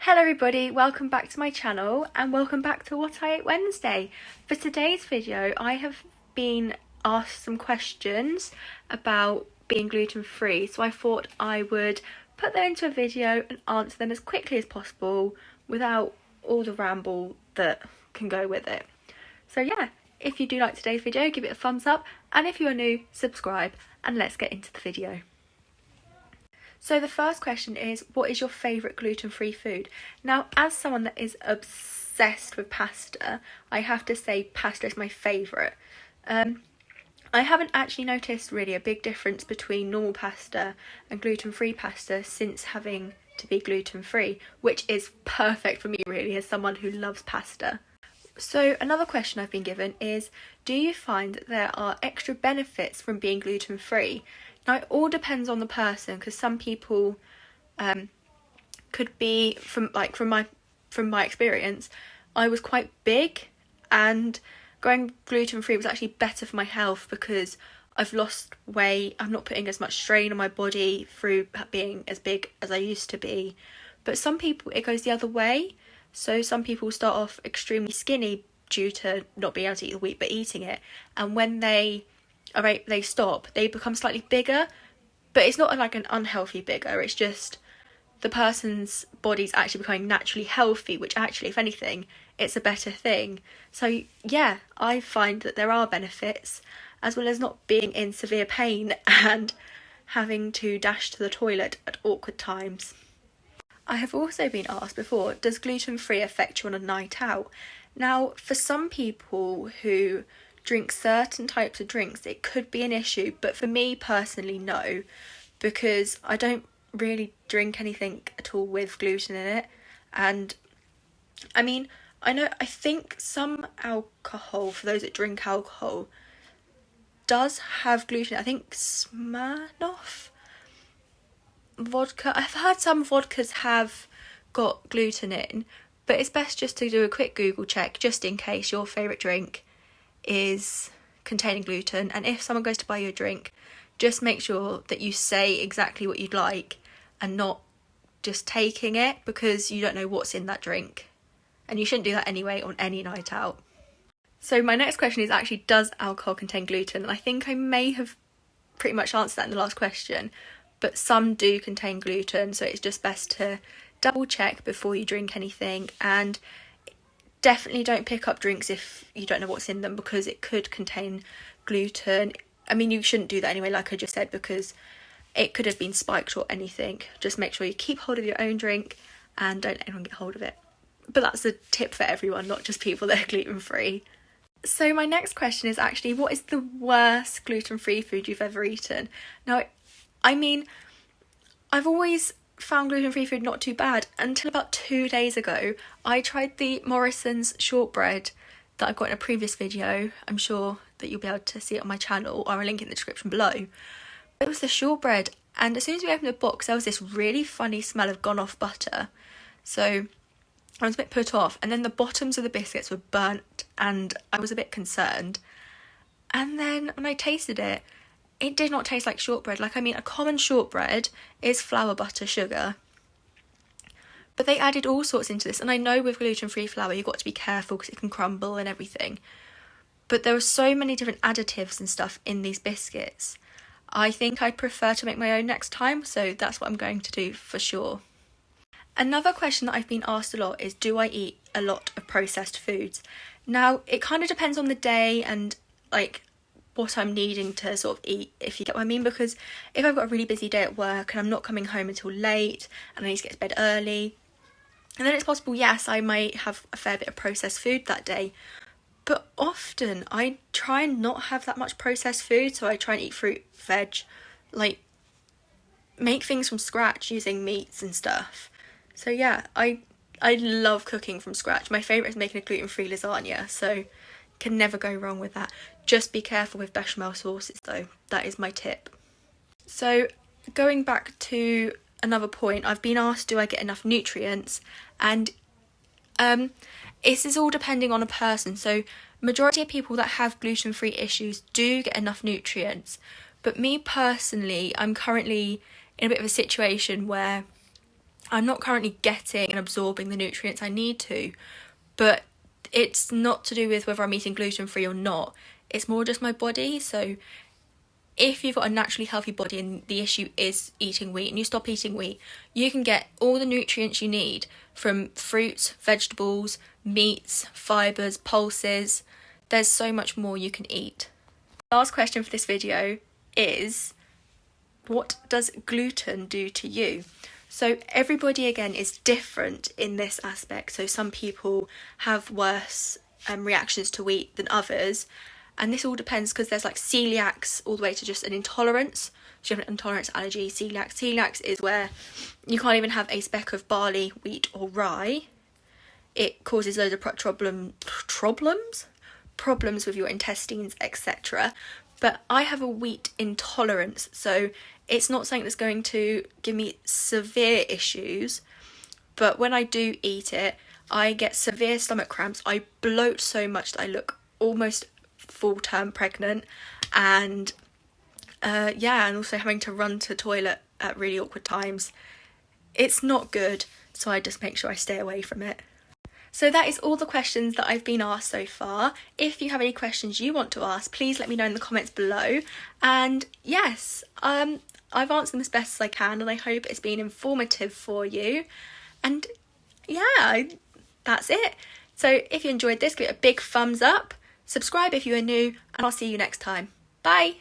Hello everybody, welcome back to my channel and welcome back to What I Ate Wednesday. For today's video I have been asked some questions about being gluten free, so I thought I would put them into a video and answer them as quickly as possible without all the ramble that can go with it. So yeah, if you do like today's video, give it a thumbs up, and if you are new, subscribe, and let's get into the video. So the first question is, what is your favourite gluten-free food? Now, as someone that is obsessed with pasta, I have to say pasta is my favourite. I haven't actually noticed really a big difference between normal pasta and gluten-free pasta since having to be gluten-free, which is perfect for me really as someone who loves pasta. So another question I've been given is, do you find that there are extra benefits from being gluten-free? Now it all depends on the person, because some people could be, from my experience, I was quite big, and going gluten-free was actually better for my health because I've lost weight, I'm not putting as much strain on my body through being as big as I used to be. But some people it goes the other way. So some people start off extremely skinny due to not being able to eat the wheat but eating it, and when they stop, they become slightly bigger, but it's not like an unhealthy bigger, it's just the person's body's actually becoming naturally healthy, which actually, if anything, it's a better thing. So yeah, I find that there are benefits, as well as not being in severe pain and having to dash to the toilet at awkward times. I have also been asked before, does gluten-free affect you on a night out? Now, for some people who drink certain types of drinks, it could be an issue, but for me personally, no, because I don't really drink anything at all with gluten in it. And I mean, I think some alcohol, for those that drink alcohol, does have gluten. I think Smirnoff vodka, I've heard some vodkas have got gluten in, but it's best just to do a quick Google check just in case your favourite drink is containing gluten. And if someone goes to buy you a drink, just make sure that you say exactly what you'd like and not just taking it, because you don't know what's in that drink, and you shouldn't do that anyway on any night out. So my next question is actually, does alcohol contain gluten? And I think I may have pretty much answered that in the last question, but some do contain gluten, so it's just best to double check before you drink anything. And definitely don't pick up drinks if you don't know what's in them, because it could contain gluten. I mean, you shouldn't do that anyway, like I just said, because it could have been spiked or anything. Just make sure you keep hold of your own drink and don't let anyone get hold of it. But that's a tip for everyone, not just people that are gluten-free. So my next question is actually, what is the worst gluten-free food you've ever eaten? Now, I mean, I've always found gluten-free food not too bad until about 2 days ago. I tried the Morrison's shortbread that I've got in a previous video. I'm sure that you'll be able to see it on my channel, or I'll link it in the description below. It was the shortbread, and as soon as we opened the box there was this really funny smell of gone off butter, so I was a bit put off. And then the bottoms of the biscuits were burnt and I was a bit concerned. And then when I tasted it, it did not taste like shortbread. Like, I mean, a common shortbread is flour, butter, sugar, but they added all sorts into this. And I know with gluten-free flour you've got to be careful because it can crumble and everything, but there were so many different additives and stuff in these biscuits. I think I'd prefer to make my own next time, so that's what I'm going to do for sure. Another question that I've been asked a lot is, do I eat a lot of processed foods? Now, it kind of depends on the day and like what I'm needing to sort of eat, if you get what I mean, because if I've got a really busy day at work and I'm not coming home until late and I need to get to bed early, and then it's possible, yes, I might have a fair bit of processed food that day. But often I try and not have that much processed food, so I try and eat fruit, veg, like make things from scratch using meats and stuff. So yeah, I love cooking from scratch. My favourite is making a gluten-free lasagna, so can never go wrong with that. Just be careful with bechamel sauces though, that is my tip. So going back to another point, I've been asked, do I get enough nutrients? And this is all depending on a person. So majority of people that have gluten-free issues do get enough nutrients, but me personally, I'm currently in a bit of a situation where I'm not currently getting and absorbing the nutrients I need to, but it's not to do with whether I'm eating gluten-free or not. It's more just my body. So if you've got a naturally healthy body and the issue is eating wheat and you stop eating wheat, you can get all the nutrients you need from fruits, vegetables, meats, fibres, pulses. There's so much more you can eat. Last question for this video is, what does gluten do to you? So everybody again is different in this aspect. So some people have worse reactions to wheat than others. And this all depends because there's like celiacs all the way to just an intolerance. So you have an intolerance, allergy, celiac. Celiacs is where you can't even have a speck of barley, wheat or rye. It causes loads of problems with your intestines, etc. But I have a wheat intolerance, so it's not something that's going to give me severe issues. But when I do eat it, I get severe stomach cramps. I bloat so much that I look almost full-term pregnant, and and also having to run to the toilet at really awkward times. It's not good, so I just make sure I stay away from it. So that is all the questions that I've been asked so far. If you have any questions you want to ask, please let me know in the comments below. And yes, I've answered them as best as I can, and I hope it's been informative for you. And yeah, that's it. So if you enjoyed this, give it a big thumbs up. Subscribe if you are new, and I'll see you next time. Bye!